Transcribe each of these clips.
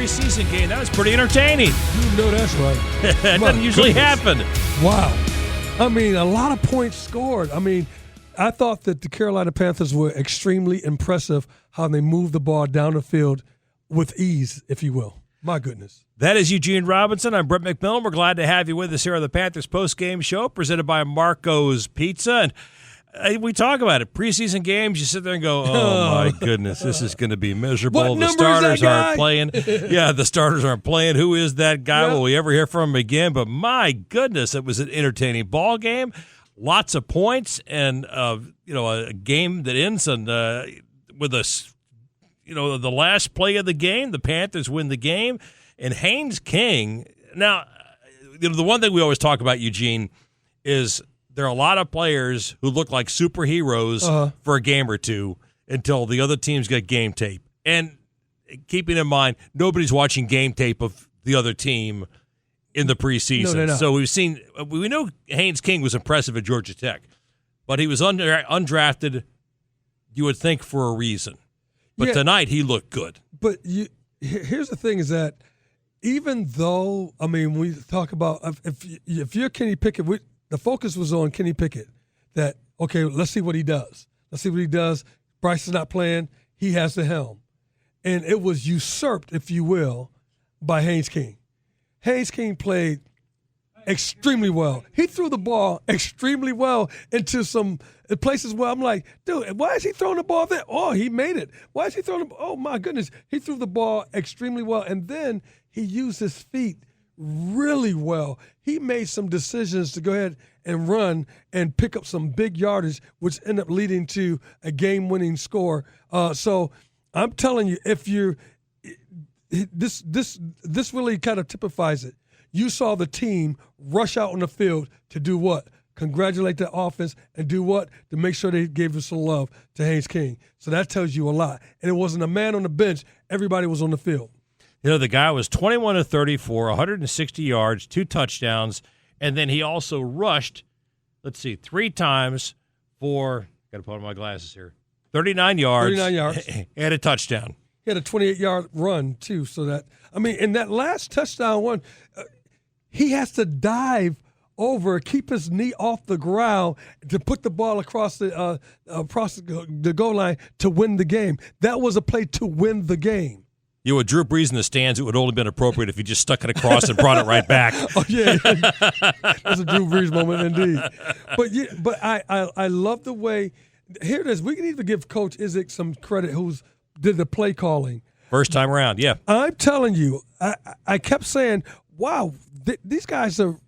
preseason game. That was pretty entertaining. You know that's right. That doesn't usually happen. Wow. I mean, a lot of points scored. I mean, I thought that the Carolina Panthers were extremely impressive how they moved the ball down the field with ease, if you will. My goodness. That is Eugene Robinson. I'm Brett McMillan. We're glad to have you with us here on the Panthers post-game show presented by Marco's Pizza. And we talk about it. Preseason games, you sit there and go, oh, my goodness, this is going to be miserable. The starters aren't playing. Yeah, the starters aren't playing. Who is that guy? Yep. Will we ever hear from him again? But, my goodness, it was an entertaining ball game. Lots of points and, a game that ends with the last play of the game. The Panthers win the game. And Haynes King, now, the one thing we always talk about, Eugene, is there are a lot of players who look like superheroes for a game or two until the other teams get game tape. And keeping in mind, nobody's watching game tape of the other team in the preseason. No. So we know Haynes King was impressive at Georgia Tech, but he was undrafted, you would think, for a reason. But tonight he looked good. But here's the thing is that even though, I mean, we talk about if you're Kenny Pickett, the focus was on Kenny Pickett that, okay, let's see what he does. Let's see what he does. Bryce is not playing. He has the helm. And it was usurped, if you will, by Haynes King. Haynes King played extremely well. He threw the ball extremely well into some places where I'm like, dude, why is he throwing the ball there? Oh, he made it. Why is he throwing the ball? Oh, my goodness. He threw the ball extremely well. And then he used his feet really well. He made some decisions to go ahead and run and pick up some big yardage, which ended up leading to a game-winning score. So I'm telling you, this really kind of typifies it. You saw the team rush out on the field to do what? Congratulate the offense and do what? To make sure they gave us some love to Haynes King. So that tells you a lot. And it wasn't a man on the bench. Everybody was on the field. The guy was 21 of 34, 160 yards, 2 touchdowns, and then he also rushed, 3 times for, got to put on my glasses here, 39 yards. And a touchdown. He had a 28-yard run, too. So that, I mean, in that last touchdown one, he has to dive over, keep his knee off the ground to put the ball across the goal line to win the game. That was a play to win the game. With Drew Brees in the stands, it would only been appropriate if he just stuck it across and brought it right back. Oh, yeah. That's a Drew Brees moment indeed. But I love the way – here it is. We can even give Coach Izzik some credit who's did the play calling. First time around, yeah. I'm telling you, I kept saying, wow, these guys are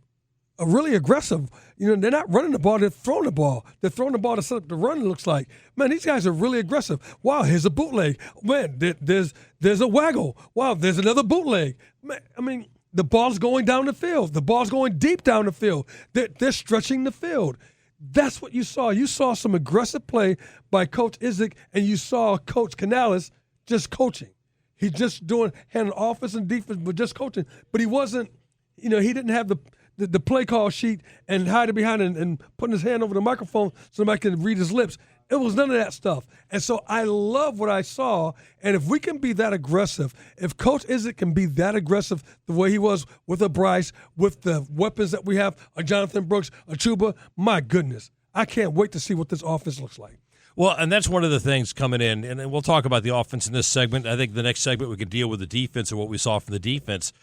really aggressive. They're not running the ball, they're throwing the ball. They're throwing the ball to set up the run, it looks like. Man, these guys are really aggressive. Wow, here's a bootleg. Man, there's a waggle. Wow, there's another bootleg. Man, I mean, the ball's going down the field. The ball's going deep down the field. They're stretching the field. That's what you saw. You saw some aggressive play by Coach Izzik, and you saw Coach Canales just coaching. He's just handling offense and defense, but just coaching. But he wasn't, he didn't have the play call sheet and hiding behind and putting his hand over the microphone so somebody can read his lips. It was none of that stuff. And so I love what I saw. And if we can be that aggressive, if Coach Izzik can be that aggressive the way he was with a Bryce, with the weapons that we have, a Jonathan Brooks, a Chuba, my goodness, I can't wait to see what this offense looks like. Well, and that's one of the things coming in, and we'll talk about the offense in this segment. I think the next segment we can deal with the defense and what we saw from the defense.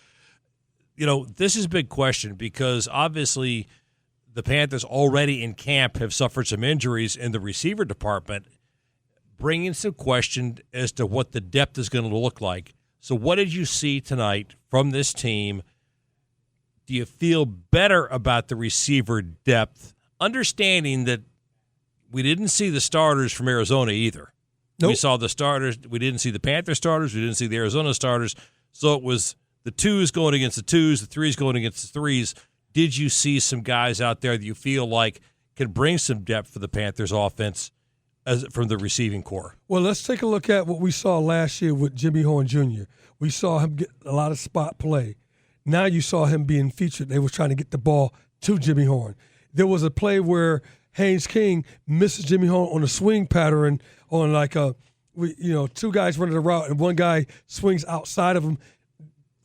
This is a big question because obviously the Panthers already in camp have suffered some injuries in the receiver department, bringing some question as to what the depth is going to look like. So what did you see tonight from this team? Do you feel better about the receiver depth, understanding that we didn't see the starters from Arizona either? Nope. We saw the starters. We didn't see the Panther starters. We didn't see the Arizona starters. So it was the twos going against the twos, the threes going against the threes. Did you see some guys out there that you feel like can bring some depth for the Panthers offense from the receiving core? Well, let's take a look at what we saw last year with Jimmy Horn Jr. We saw him get a lot of spot play. Now you saw him being featured. They were trying to get the ball to Jimmy Horn. There was a play where Haynes King misses Jimmy Horn on a swing pattern on like two guys running the route and one guy swings outside of him.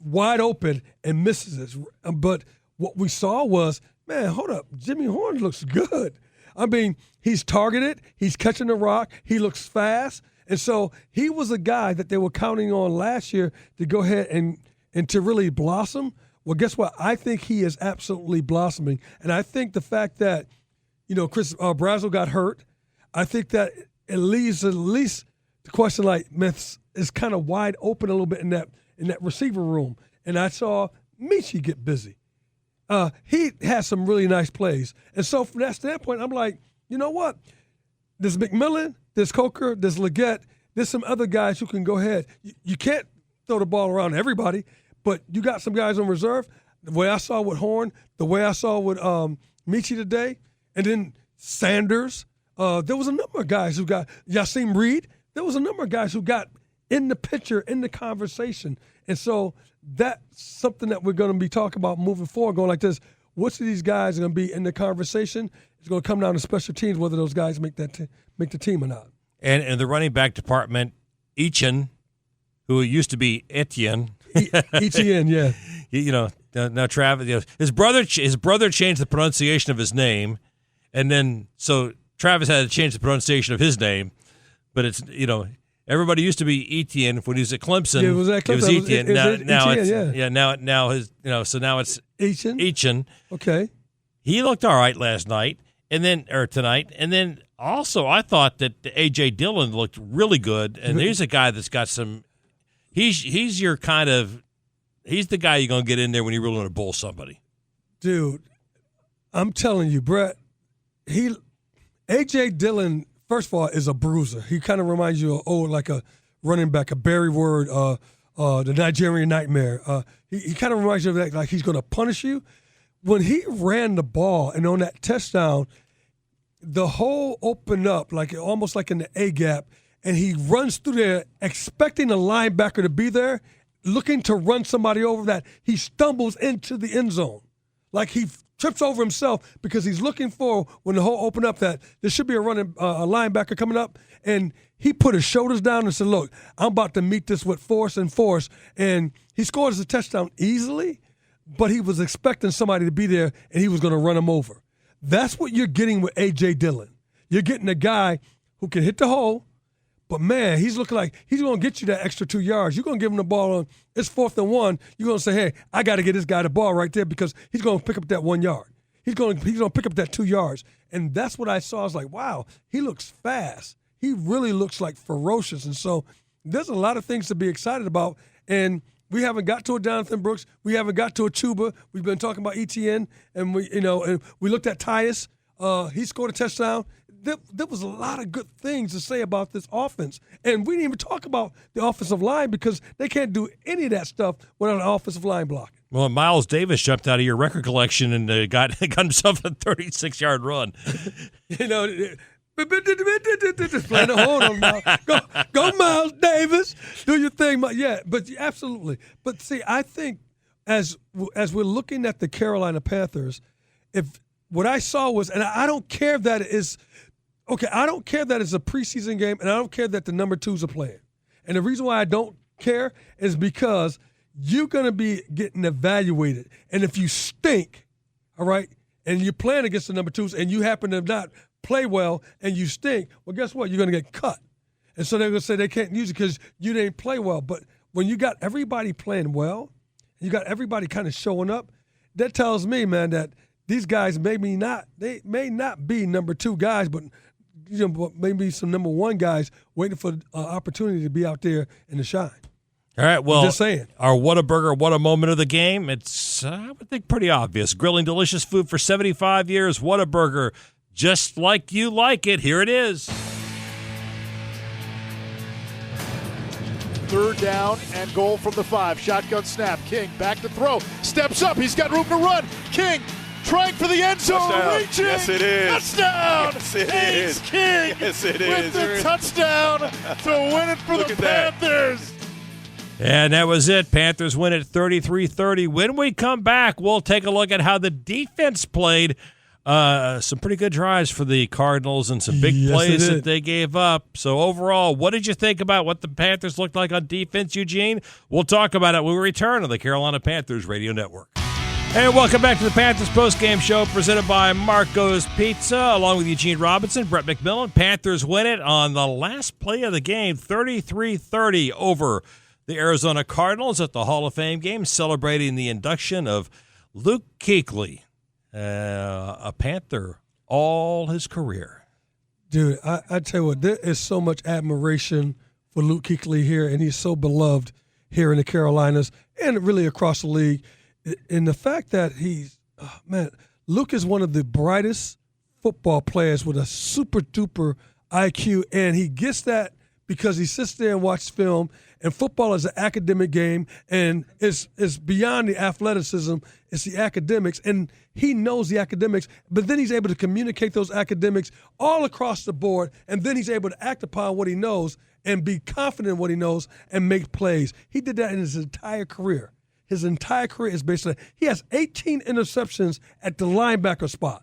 wide open and misses it. But what we saw was, man, hold up, Jimmy Horn looks good. I mean, he's targeted, he's catching the rock, he looks fast. And so he was a guy that they were counting on last year to go ahead and to really blossom. Well, guess what? I think he is absolutely blossoming. And I think the fact that, Chris Brazzell got hurt, I think that it leaves at least the question like, Memphis is kind of wide open a little bit in that receiver room. And I saw Michi get busy. He has some really nice plays. And so from that standpoint, I'm like, you know what? There's McMillan, there's Coker, there's Leggett, there's some other guys who can go ahead. You can't throw the ball around everybody, but you got some guys on reserve. The way I saw with Horn, the way I saw with Michi today, and then Sanders. There was a number of guys who got Yasim Reed. There was a number of guys who got in the picture, in the conversation. And so that's something that we're going to be talking about moving forward, going like this. Which of these guys are going to be in the conversation? It's going to come down to special teams, whether those guys make the team or not. And the running back department, Etienne, who used to be Etienne. Etienne, yeah. Now Travis, his brother changed the pronunciation of his name, and then so Travis had to change the pronunciation of his name. But it's everybody used to be Etienne when he was at Clemson. Yeah, it was at Clemson. It was Etienne. Now Etienne, it's so now it's Etienne. Okay. He looked all right last night, tonight, and then also I thought that A.J. Dillon looked really good, and he's a guy that's got some. He's your kind of. He's the guy you're going to get in there when you really want to bowl somebody. Dude, I'm telling you, Brett. A.J. Dillon. First of all, is a bruiser. He kind of reminds you of like a running back, a Barry Word, the Nigerian Nightmare. He kind of reminds you of that, like he's going to punish you. When he ran the ball and on that touchdown, the hole opened up almost like in the A gap, and he runs through there expecting a linebacker to be there, looking to run somebody over that. He stumbles into the end zone. Like he trips over himself because he's looking for, when the hole opened up, that there should be a linebacker coming up. And he put his shoulders down and said, look, I'm about to meet this with force. And he scores a touchdown easily, but he was expecting somebody to be there, and he was going to run him over. That's what you're getting with A.J. Dillon. You're getting a guy who can hit the hole, but, man, he's looking like he's going to get you that extra 2 yards. You're going to give him the ball on, it's 4th and 1. You're going to say, hey, I got to get this guy the ball right there because he's going to pick up that 1 yard. He's going to pick up that 2 yards. And that's what I saw. I was like, wow, he looks fast. He really looks like ferocious. And so there's a lot of things to be excited about. And we haven't got to a Jonathan Brooks. We haven't got to a Chuba. We've been talking about ETN. And we looked at Tyus. He scored a touchdown. There was a lot of good things to say about this offense. And we didn't even talk about the offensive line because they can't do any of that stuff without an offensive line blocking. Well, Miles Davis jumped out of your record collection and got himself a 36-yard run. Hold on, Miles. Go, Miles Davis. Do your thing. Yeah, but absolutely. But see, I think as we're looking at the Carolina Panthers, what I saw was, and I don't care that it is – okay, I don't care that it's a preseason game, and I don't care that the number 2s are playing. And the reason why I don't care is because you're going to be getting evaluated. And if you stink, all right, and you're playing against the number 2s and you happen to not play well and you stink, well, guess what? You're going to get cut. And so they're going to say they can't use it because you didn't play well. But when you got everybody playing well, you got everybody kind of showing up, that tells me, man, that these guys may not be number 2 guys, but maybe some number 1 guys waiting for opportunity to be out there in the shine. All right, well, just saying. Our Whataburger, what a moment of the game. It's, I would think, pretty obvious. Grilling delicious food for 75 years. Whataburger, just like you like it. Here it is. 3rd down and goal from the 5. Shotgun snap. King back to throw. Steps up. He's got room to run. King trying for the end zone. Touchdown. Reaching. Yes, it is. Touchdown. Yes, it Hayes is. King yes, it with is. the touchdown to win it for the Panthers. And that was it. Panthers win it 33-30. When we come back, we'll take a look at how the defense played Some pretty good drives for the Cardinals and some big plays that they gave up. So overall, what did you think about what the Panthers looked like on defense, Eugene? We'll talk about it when we return on the Carolina Panthers Radio Network. And welcome back to the Panthers postgame show presented by Marco's Pizza, along with Eugene Robinson, Brett McMillan. Panthers win it on the last play of the game, 33-30 over the Arizona Cardinals at the Hall of Fame game, celebrating the induction of Luke Kuechly, a Panther all his career. Dude, I tell you what, there is so much admiration for Luke Kuechly here, and he's so beloved here in the Carolinas and really across the league. And the fact that Luke is one of the brightest football players with a super-duper IQ, and he gets that because he sits there and watches film, and football is an academic game, and it's beyond the athleticism, it's the academics, and he knows the academics, but then he's able to communicate those academics all across the board, and then he's able to act upon what he knows and be confident in what he knows and make plays. He did that in his entire career. His entire career is based on that. He has 18 interceptions at the linebacker spot.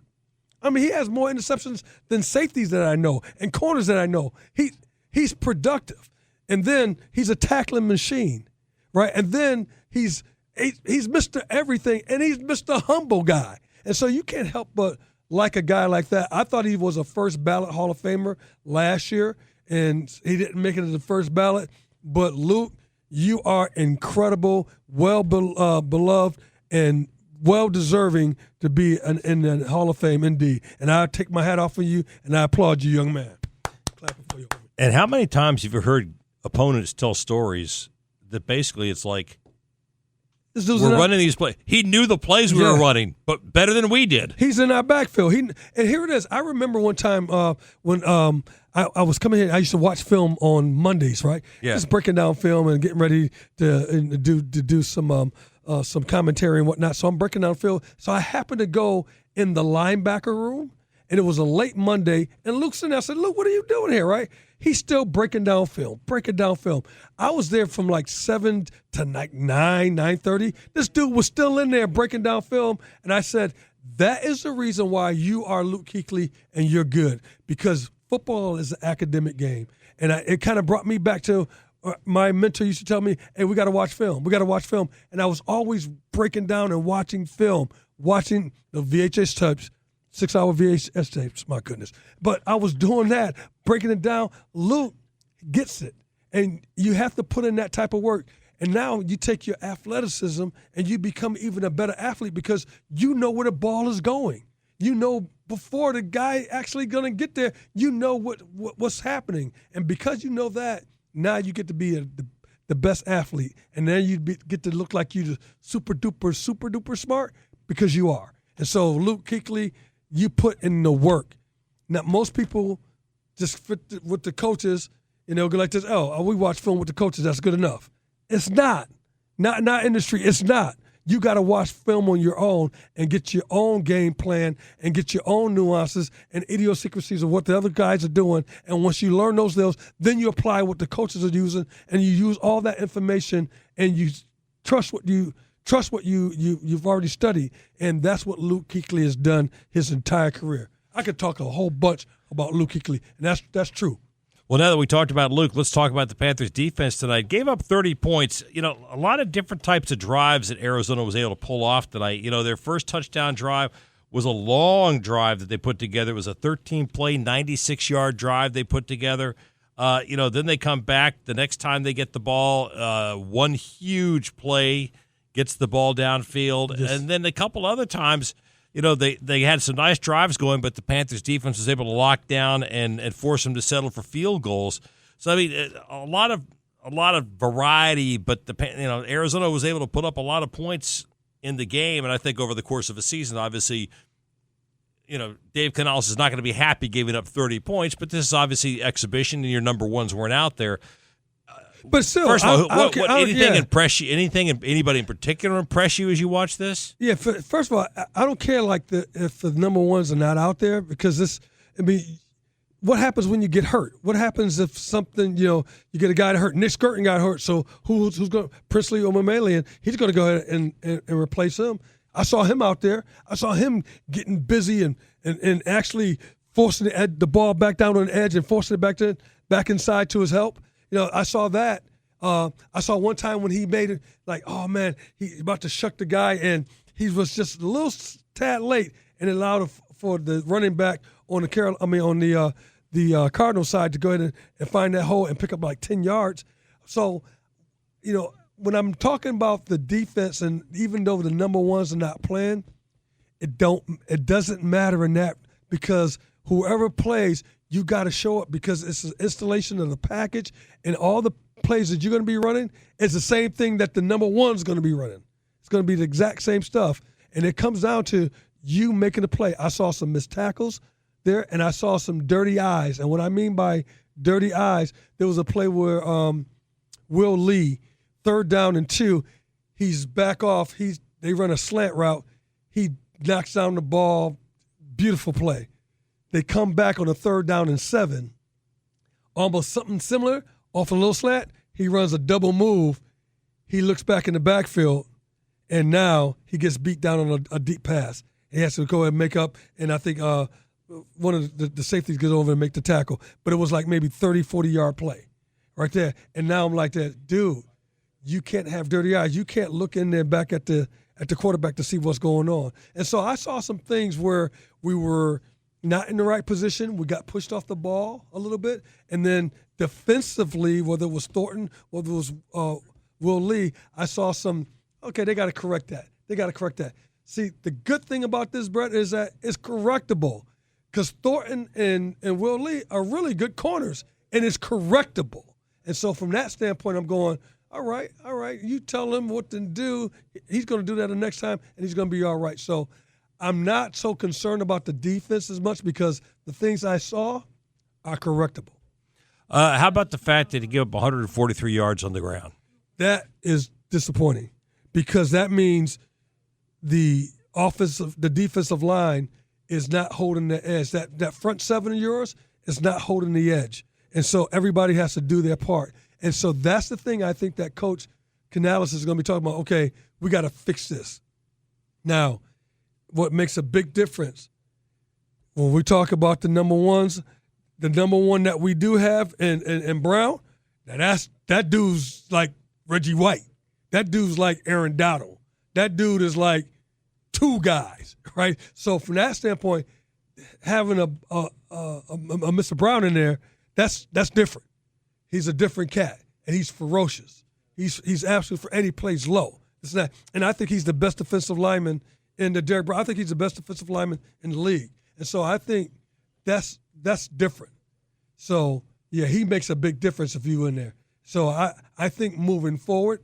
I mean, he has more interceptions than safeties that I know and corners that I know. He's productive. And then he's a tackling machine, right? And then he's Mr. Everything, and he's Mr. Humble Guy. And so you can't help but like a guy like that. I thought he was a first ballot Hall of Famer last year, and he didn't make it to the first ballot. But Luke, you are incredible, beloved, and well-deserving to be in the Hall of Fame indeed. And I take my hat off for you, and I applaud you, young man. Clapping for you. And how many times have you heard opponents tell stories that basically it's like, we're running these plays. He knew the plays we were running, but better than we did. He's in our backfield. And here it is. I remember one time when I was coming here. I used to watch film on Mondays, right? Yeah. Just breaking down film and getting ready to do some commentary and whatnot. So I'm breaking down film. So I happened to go in the linebacker room, and it was a late Monday. And Luke's in there. I said, "Luke, what are you doing here?" Right? He's still breaking down film. I was there from like 7 to like 9:30. This dude was still in there breaking down film. And I said, that is the reason why you are Luke Kuechly and you're good, because football is an academic game. And it kind of brought me back to my mentor used to tell me, hey, we got to watch film. And I was always breaking down and watching film, watching the VHS tapes. 6-hour VHS tapes, my goodness. But I was doing that, breaking it down. Luke gets it. And you have to put in that type of work. And now you take your athleticism and you become even a better athlete because you know where the ball is going. You know before the guy actually going to get there, you know what's happening. And because you know that, now you get to be the best athlete. And then you get to look like you're super duper smart because you are. And so Luke Kuechly, you put in the work. Now, most people just fit with the coaches, go like this, we watch film with the coaches, that's good enough. It's not. Not in our industry, it's not. You got to watch film on your own and get your own game plan and get your own nuances and idiosyncrasies of what the other guys are doing. And once you learn those skills, then you apply what the coaches are using, and you use all that information and you trust what you've already studied, and that's what Luke Kuechly has done his entire career. I could talk a whole bunch about Luke Kuechly, and that's true. Well, now that we talked about Luke, let's talk about the Panthers' defense tonight. Gave up 30 points. A lot of different types of drives that Arizona was able to pull off tonight. Their first touchdown drive was a long drive that they put together. It was a 13-play, 96-yard drive they put together. Then they come back. The next time they get the ball, one huge play, gets the ball downfield. Yes. And then a couple other times, they had some nice drives going, but the Panthers defense was able to lock down and force them to settle for field goals. So, I mean, a lot of variety, but Arizona was able to put up a lot of points in the game. And I think over the course of a season, obviously, Dave Canales is not going to be happy giving up 30 points, but this is obviously exhibition and your number ones weren't out there. But still, first of all, anything impress you? Anybody in particular impress you as you watch this? Yeah. First of all, I don't care if the number ones are not out there, because what happens when you get hurt? What happens if something you get a guy that hurt? Nick Skirton got hurt, so who's going? Princely or McMillan? He's going to go ahead and replace him. I saw him out there. I saw him getting busy and actually forcing the ball back down on the edge and forcing it back inside to his help. I saw that. I saw one time when he made it like, oh man, he's about to shuck the guy, and he was just a little tad late, and it allowed for the running back on the Cardinal side to go ahead and find that hole and pick up like 10 yards. So, when I'm talking about the defense, and even though the number ones are not playing, it doesn't matter in that, because whoever plays, you got to show up, because it's an installation of the package, and all the plays that you're going to be running is the same thing that the number one's going to be running. It's going to be the exact same stuff, and it comes down to you making the play. I saw some missed tackles there, and I saw some dirty eyes. And what I mean by dirty eyes, there was a play where Will Lee, 3rd down and 2, he's back off. They run a slant route. He knocks down the ball. Beautiful play. They come back on a 3rd down and 7. Almost something similar off a little slant. He runs a double move. He looks back in the backfield, and now he gets beat down on a deep pass. He has to go ahead and make up, and I think one of the safeties gets over and make the tackle. But it was like maybe 30, 40-yard play right there. And now I'm like that, dude, you can't have dirty eyes. You can't look in there back at the quarterback to see what's going on. And so I saw some things where we were not in the right position. We got pushed off the ball a little bit. And then defensively, whether it was Thornton, whether it was Will Lee, I saw some, okay, they got to correct that. See, the good thing about this, Brett, is that it's correctable, because Thornton and Will Lee are really good corners, and it's correctable. And so from that standpoint, I'm going, all right, you tell him what to do. He's going to do that the next time, and he's going to be all right. So I'm not so concerned about the defense as much, because the things I saw are correctable. How about the fact that he gave up 143 yards on the ground? That is disappointing, because that means the defensive line is not holding the edge. That front 7 of yours is not holding the edge. And so everybody has to do their part. And so that's the thing I think that Coach Canales is going to be talking about. Okay, we got to fix this. Now, what makes a big difference when we talk about the number ones, the number one that we do have in Brown, that dude's like Reggie White. That dude's like Aaron Donald. That dude is like 2 guys, right? So from that standpoint, having a Mr. Brown in there, that's different. He's a different cat, and he's ferocious. He's absolutely and he plays low. It's not, and I think he's the best defensive lineman in the Derek Brown. I think he's the best defensive lineman in the league, and so I think that's different. So yeah, he makes a big difference if you in there. So I think moving forward,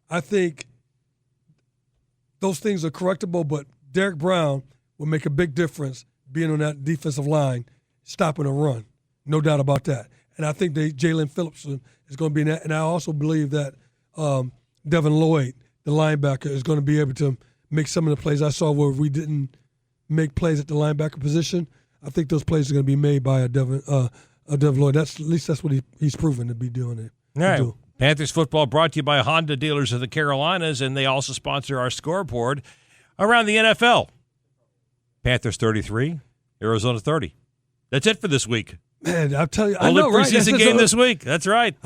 I think those things are correctable, but Derek Brown will make a big difference being on that defensive line, stopping a run. No doubt about that. And I think Jalen Phillips is going to be in that. And I also believe that Devin Lloyd, the linebacker, is going to be able to make some of the plays I saw where we didn't make plays at the linebacker position. I think those plays are going to be made by a Devin Lloyd. At least that's what he's proven to be doing it. All right. Panthers football brought to you by Honda Dealers of the Carolinas, and they also sponsor our scoreboard around the NFL. Panthers 33, Arizona 30. That's it for this week. Man, I'll tell you. Only I know, right? preseason game this week. That's right.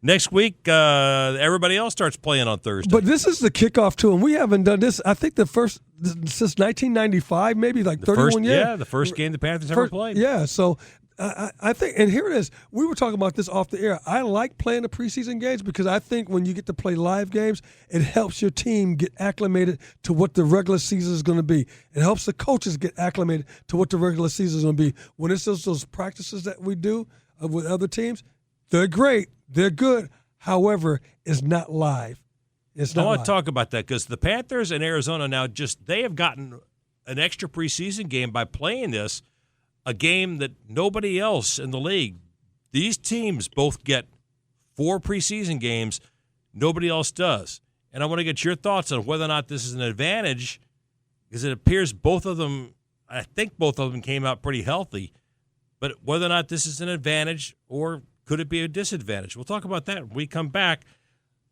Next week, everybody else starts playing on Thursday. But this is the kickoff too, and we haven't done this. I think the first since 1995, maybe like 31 years. Yeah, the first game the Panthers ever played. Yeah, so I think, and here it is. We were talking about this off the air. I like playing the preseason games because I think when you get to play live games, it helps your team get acclimated to what the regular season is going to be. It helps the coaches get acclimated to what the regular season is going to be. When it's those practices that we do with other teams, they're great. They're good. However, it's not live. It's not I want live. to talk about that because the Panthers and Arizona now they have gotten an extra preseason game by playing this, a game that nobody else in the league. These teams both get 4 preseason games. Nobody else does. And I want to get your thoughts on whether or not this is an advantage because it appears I think both of them came out pretty healthy, but whether or not this is an advantage or could it be a disadvantage? We'll talk about that when we come back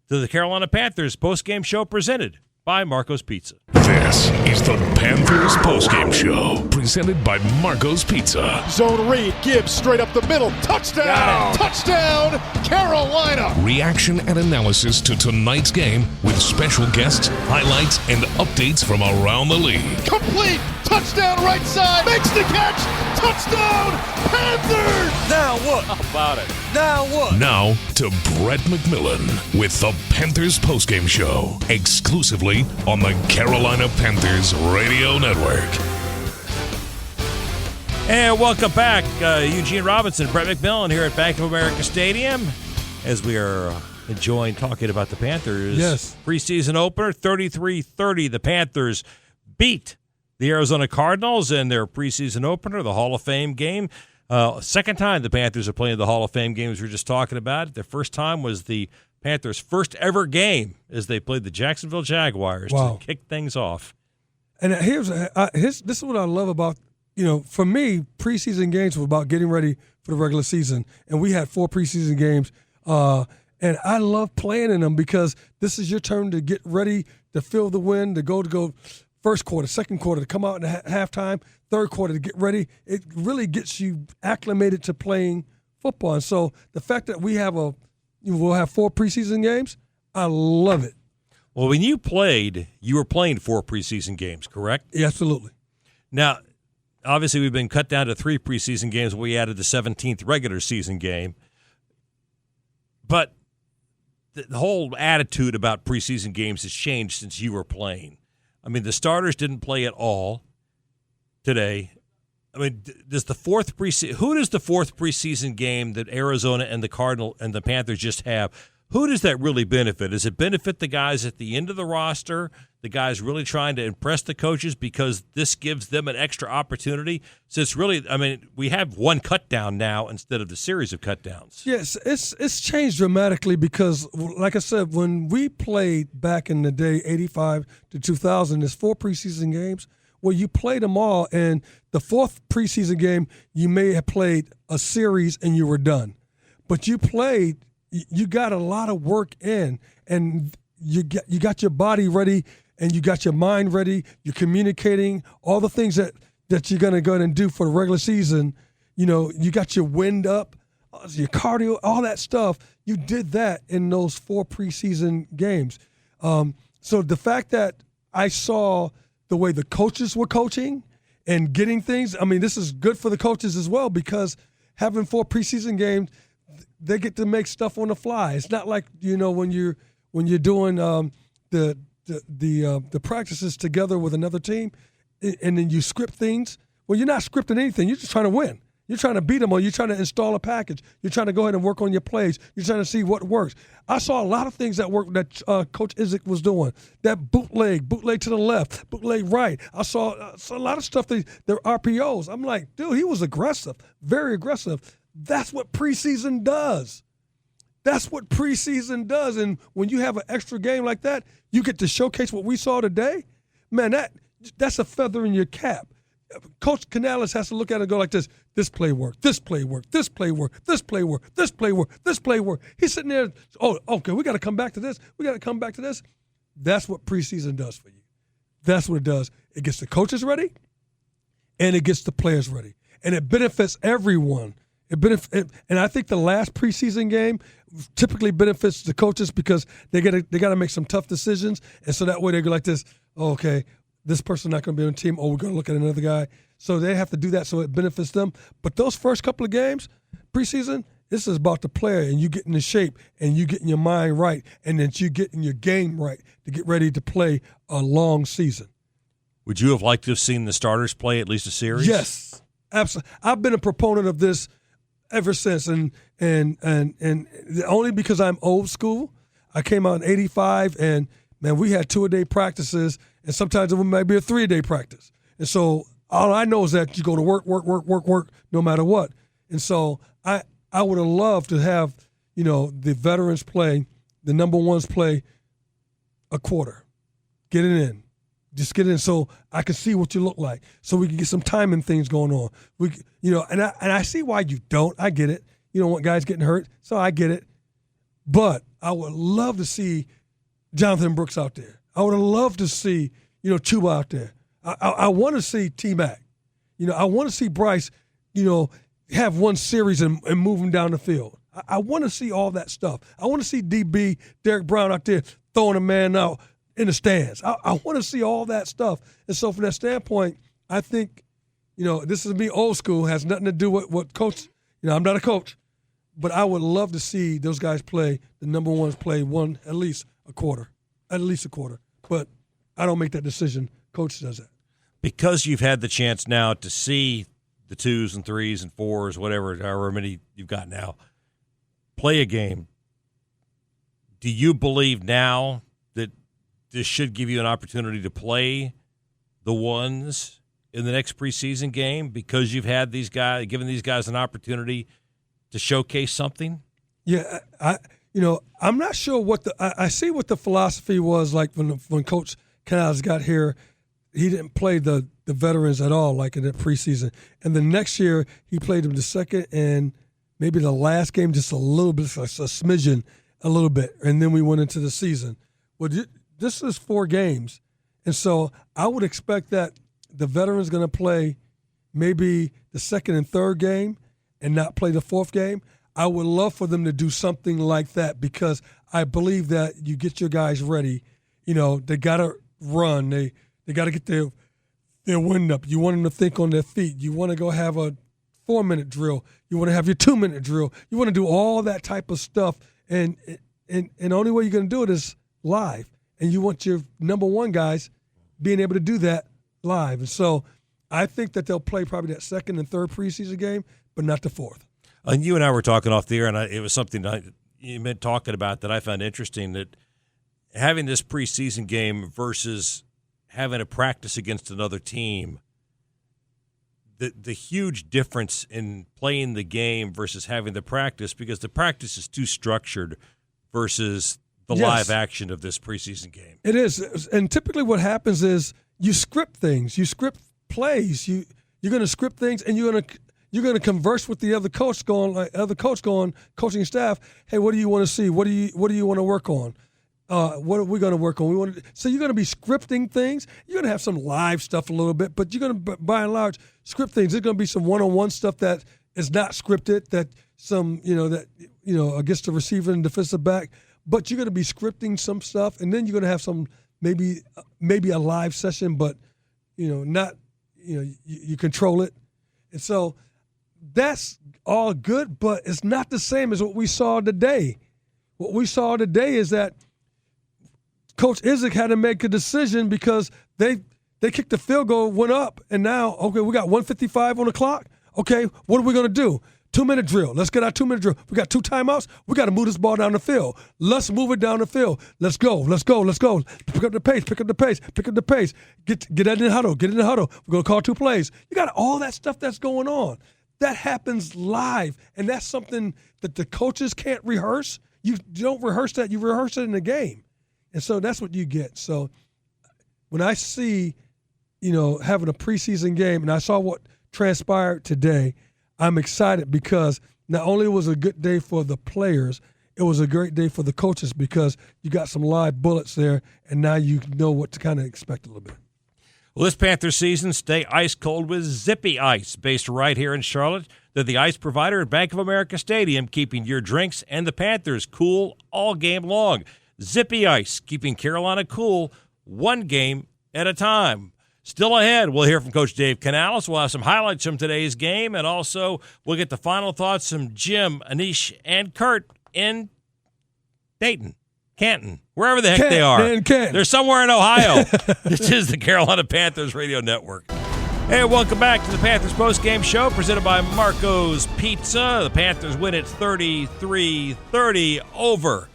to the Carolina Panthers postgame show presented by Marco's Pizza. This is the Panthers postgame show, presented by Marco's Pizza. Zone read, Gibbs straight up the middle. Touchdown! Touchdown, Carolina! Reaction and analysis to tonight's game with special guests, highlights, and updates from around the league. Complete! Touchdown right side! Makes the catch! Touchdown, Panthers! Now what? How about it? Now what? Now to Brett McMillan with the Panthers postgame show, exclusively on the Carolina Panthers Radio Network. And welcome back, Eugene Robinson, Brett McMillan here at Bank of America Stadium, as we are enjoying talking about the Panthers. Yes. Preseason opener, 33-30. The Panthers beat the Arizona Cardinals in their preseason opener, the Hall of Fame game. Second time the Panthers are playing the Hall of Fame games we were just talking about. The first time was the Panthers' first ever game as they played the Jacksonville Jaguars to kick things off. And this is what I love about, for me, preseason games were about getting ready for the regular season. And we had 4 preseason games. And I love playing in them because this is your turn to get ready to feel the wind, to go first quarter, second quarter, to come out in halftime, third quarter to get ready. It really gets you acclimated to playing football. And so the fact that we'll have 4 preseason games, I love it. Well, when you played, you were playing 4 preseason games, correct? Yeah, absolutely. Now, obviously we've been cut down to 3 preseason games. We added the 17th regular season game. But the whole attitude about preseason games has changed since you were playing. I mean, the starters didn't play at all today. I mean, who does the 4th preseason game that Arizona and the Cardinal and the Panthers just have, who does that really benefit? Does it benefit the guys at the end of the roster, the guys really trying to impress the coaches because this gives them an extra opportunity? So it's really, we have one cut down now instead of the series of cut downs. Yes, it's changed dramatically because, like I said, when we played back in the day, 85 to 2000, there's 4 preseason games. Well, you played them all, and the 4th preseason game, you may have played a series and you were done. But you got a lot of work in, and you got your body ready, and you got your mind ready. You're communicating all the things that you're going to go ahead and do for the regular season. You got your wind up, your cardio, all that stuff. You did that in those 4 preseason games. So the fact that I saw the way the coaches were coaching and getting things, this is good for the coaches as well because having 4 preseason games, they get to make stuff on the fly. It's not like when you're doing the practices together with another team, and then you script things. Well, you're not scripting anything. You're just trying to win. You're trying to beat them, or you're trying to install a package. You're trying to go ahead and work on your plays. You're trying to see what works. I saw a lot of things that worked that Coach Izzik was doing. That bootleg to the left, bootleg right. I saw a lot of stuff. Their RPOs. I'm like, dude, he was aggressive, very aggressive. That's what preseason does. And when you have an extra game like that, you get to showcase what we saw today. Man, that's a feather in your cap. Coach Canales has to look at it and go like this. This play worked. This play worked. This play worked. This play worked. This play worked. This play worked. He's sitting there, okay, we got to come back to this. We got to come back to this. That's what preseason does for you. That's what it does. It gets the coaches ready, and it gets the players ready. And it benefits everyone. And I think the last preseason game typically benefits the coaches because they got to make some tough decisions, and so that way they go like this. Oh, okay, this person's not going to be on the team. Oh, we're going to look at another guy. So they have to do that so it benefits them. But those first couple of games, preseason, this is about the player and you getting in shape and you getting your mind right and then you getting your game right to get ready to play a long season. Would you have liked to have seen the starters play at least a series? Yes, absolutely. I've been a proponent of this ever since, and only because I'm old school. I came out in '85, and man, we had 2-a-day practices, and sometimes it might be a 3-a-day practice. And so all I know is that you go to work, no matter what. And so I would have loved to have the veterans play, the number ones play a quarter, get it in. Just get in so I can see what you look like, so we can get some timing things going on. And I see why you don't. I get it. You don't want guys getting hurt, so I get it. But I would love to see Jonathan Brooks out there. I would have loved to see, Chuba out there. I want to see T-Mac. I want to see Bryce, have one series and move him down the field. I want to see all that stuff. I want to see DB, Derek Brown out there throwing a man out in the stands. I want to see all that stuff. And so from that standpoint, I think, this is me old school, has nothing to do with what coach, I'm not a coach, but I would love to see those guys play, the number ones play at least a quarter. But I don't make that decision. Coach does that. Because you've had the chance now to see the 2s and 3s and 4s, however many you've got now, play a game, do you believe now that this should give you an opportunity to play the ones in the next preseason game because you've had given these guys an opportunity to showcase something? Yeah, I'm not sure I see what the philosophy was like when Coach Canales got here. He didn't play the veterans at all, like in the preseason. And the next year, he played them the second and maybe the last game just a little bit, like a smidgen, a little bit. And then we went into the season. Well, this is 4 games. And so I would expect that the veterans going to play maybe the second and third game and not play the 4th game. I would love for them to do something like that because I believe that you get your guys ready. They got to run. They got to get their wind up. You want them to think on their feet. You want to go have a 4-minute drill. You want to have your 2-minute drill. You want to do all that type of stuff. And the only way you're going to do it is live. And you want your number one guys being able to do that live. And so I think that they'll play probably that second and third preseason game, but not the 4th. And you and I were talking off the air, and it was something you meant talking about that I found interesting, that having this preseason game versus having a practice against another team, the huge difference in playing the game versus having the practice, because the practice is too structured versus the live action of this preseason game. It is. And typically what happens is you script things. You script plays. You're going to script things, and you're going to converse with the other coach coaching staff, hey, what do you want to see? What do you want to work on? What are we going to work on? So you're going to be scripting things. You're going to have some live stuff a little bit, but you're going to, by and large, script things. There's going to be some one-on-one stuff that is not scripted, that against the receiver and defensive back. But you're going to be scripting some stuff, and then you're going to have some maybe a live session, but not you control it, and so that's all good. But it's not the same as what we saw today. What we saw today is that Coach Izzik had to make a decision because they kicked the field goal, went up, and now, okay, we got 1:55 on the clock. Okay, what are we going to do? 2-minute drill. Let's get our 2-minute drill. We got 2 timeouts. We got to move this ball down the field. Let's move it down the field. Let's go. Pick up the pace. Get in the huddle. We're going to call 2 plays. You got all that stuff that's going on. That happens live, and that's something that the coaches can't rehearse. You don't rehearse that. You rehearse it in the game. And so that's what you get. So when I see, having a preseason game, and I saw what transpired today, I'm excited because not only was it a good day for the players, it was a great day for the coaches because you got some live bullets there, and now you know what to kind of expect a little bit. Well, this Panthers season, stay ice cold with Zippy Ice, based right here in Charlotte. They're the ice provider at Bank of America Stadium, keeping your drinks and the Panthers cool all game long. Zippy Ice, keeping Carolina cool one game at a time. Still ahead, we'll hear from Coach Dave Canales. We'll have some highlights from today's game, and also we'll get the final thoughts from Jim, Anish, and Kurt in Dayton, Canton, wherever the heck they are. They're somewhere in Ohio. This is the Carolina Panthers Radio Network. Hey, welcome back to the Panthers postgame show presented by Marco's Pizza. The Panthers win it 33-30 over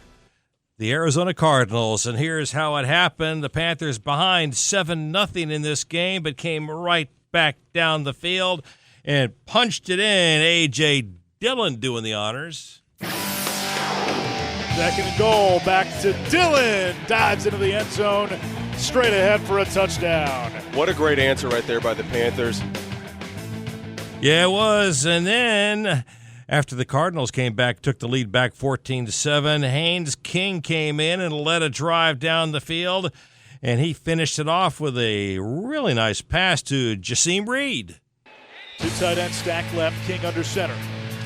the Arizona Cardinals, and here's how it happened. The Panthers behind 7-0 in this game, but came right back down the field and punched it in. A.J. Dillon doing the honors. 2nd and goal, back to Dillon. Dives into the end zone, straight ahead for a touchdown. What a great answer right there by the Panthers. Yeah, it was. And then after the Cardinals came back, took the lead back 14-7, Haynes King came in and led a drive down the field. and he finished it off with a really nice pass to Jasim Reed. Two tight end stack left, King under center.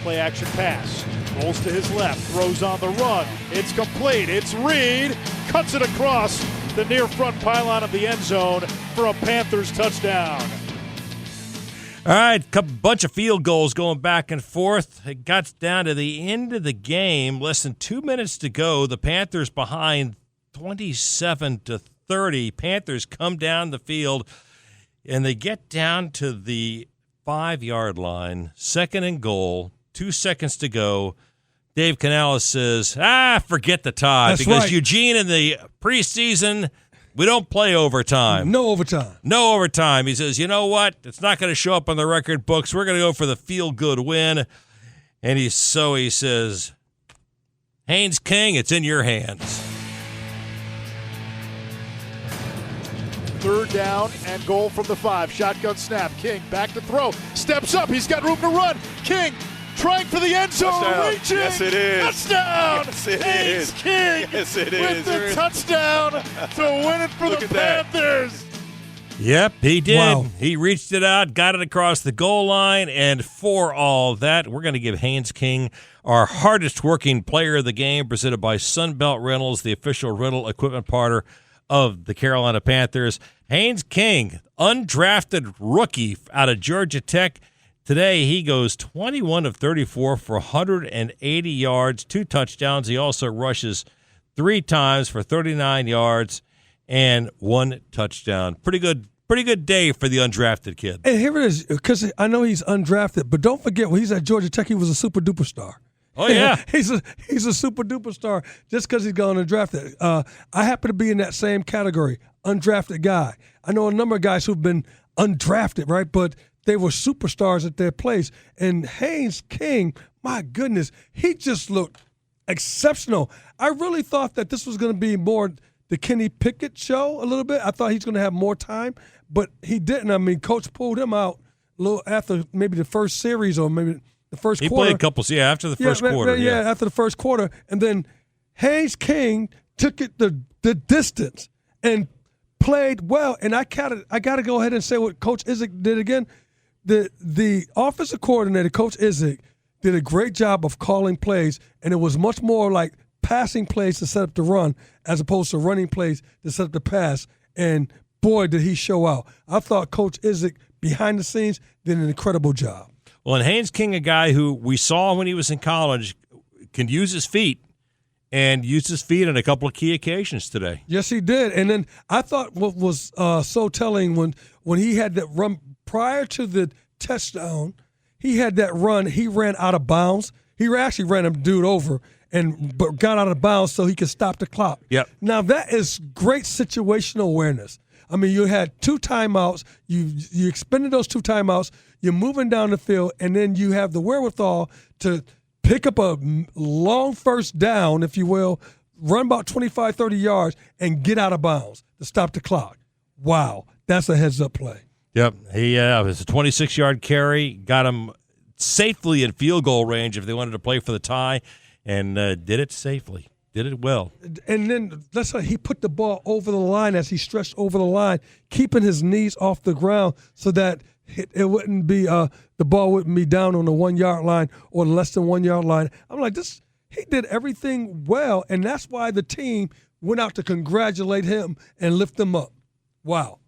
Play action pass. Rolls to his left, throws on the run. It's complete. It's Reed. Cuts it across the near front pylon of the end zone for a Panthers touchdown. All right, bunch of field goals going back and forth. It got down to the end of the game. Less than 2 minutes to go. The Panthers behind 27-30. Panthers come down the field, and they get down to the 5-yard line. 2nd and goal. 2 seconds to go. Dave Canales says, forget the tie. That's because right. Eugene in the preseason, we don't play overtime. No overtime. No overtime. He says, you know what? It's not going to show up on the record books. We're going to go for the feel-good win. And he says, Haynes King, it's in your hands. 3rd down and goal from the 5. Shotgun snap. King back to throw. Steps up. He's got room to run. King trying for the end zone. Touchdown. Reaching. Yes, it is. Touchdown. Yes, it Haynes is. King Yes, it with is. the touchdown to win it for Look the at that. Panthers. Yep, he did. Wow. He reached it out, got it across the goal line, and for all that, we're going to give Haynes King our hardest-working player of the game, presented by Sunbelt Rentals, the official rental equipment partner of the Carolina Panthers. Haynes King, undrafted rookie out of Georgia Tech. Today, he goes 21 of 34 for 180 yards, 2 touchdowns. He also rushes 3 times for 39 yards and 1 touchdown. Pretty good day for the undrafted kid. And here it is, because I know he's undrafted, but don't forget, when he's at Georgia Tech, he was a super-duper star. Oh, yeah. he's a super-duper star just because he's gone undrafted. I happen to be in that same category, undrafted guy. I know a number of guys who've been undrafted, right, but they were superstars at their place. And Haynes King, my goodness, he just looked exceptional. I really thought that this was going to be more the Kenny Pickett show a little bit. I thought he's going to have more time, but he didn't. I mean, Coach pulled him out a little after maybe the first series or maybe the first He quarter. played a couple, after the first quarter. Yeah, after the first quarter. And then Haynes King took it the distance and played well. And I got to go ahead and say what Coach Izzik did again. The offensive coordinator, Coach Izzik, did a great job of calling plays, and it was much more like passing plays to set up the run as opposed to running plays to set up the pass. And, boy, did he show out. I thought Coach Izzik, behind the scenes, did an incredible job. Well, and Haynes King, a guy who we saw when he was in college, can use his feet and used his feet on a couple of key occasions today. Yes, he did. And then I thought what was so telling when he had that run prior to the touchdown, he had that run. He ran out of bounds. He actually ran a dude over but got out of bounds so he could stop the clock. Yep. Now, that is great situational awareness. I mean, you had 2 timeouts. You expended those 2 timeouts. You're moving down the field, and then you have the wherewithal to pick up a long first down, if you will, run about 25, 30 yards, and get out of bounds to stop the clock. Wow, that's a heads-up play. Yep. He was a 26-yard carry, got him safely in field goal range if they wanted to play for the tie, and did it safely. Did it well. And then let's say he put the ball over the line as he stretched over the line, keeping his knees off the ground so that it wouldn't be the ball wouldn't be down on the 1 yard line or less than 1 yard line. I'm like, he did everything well, and that's why the team went out to congratulate him and lift him up. Wow.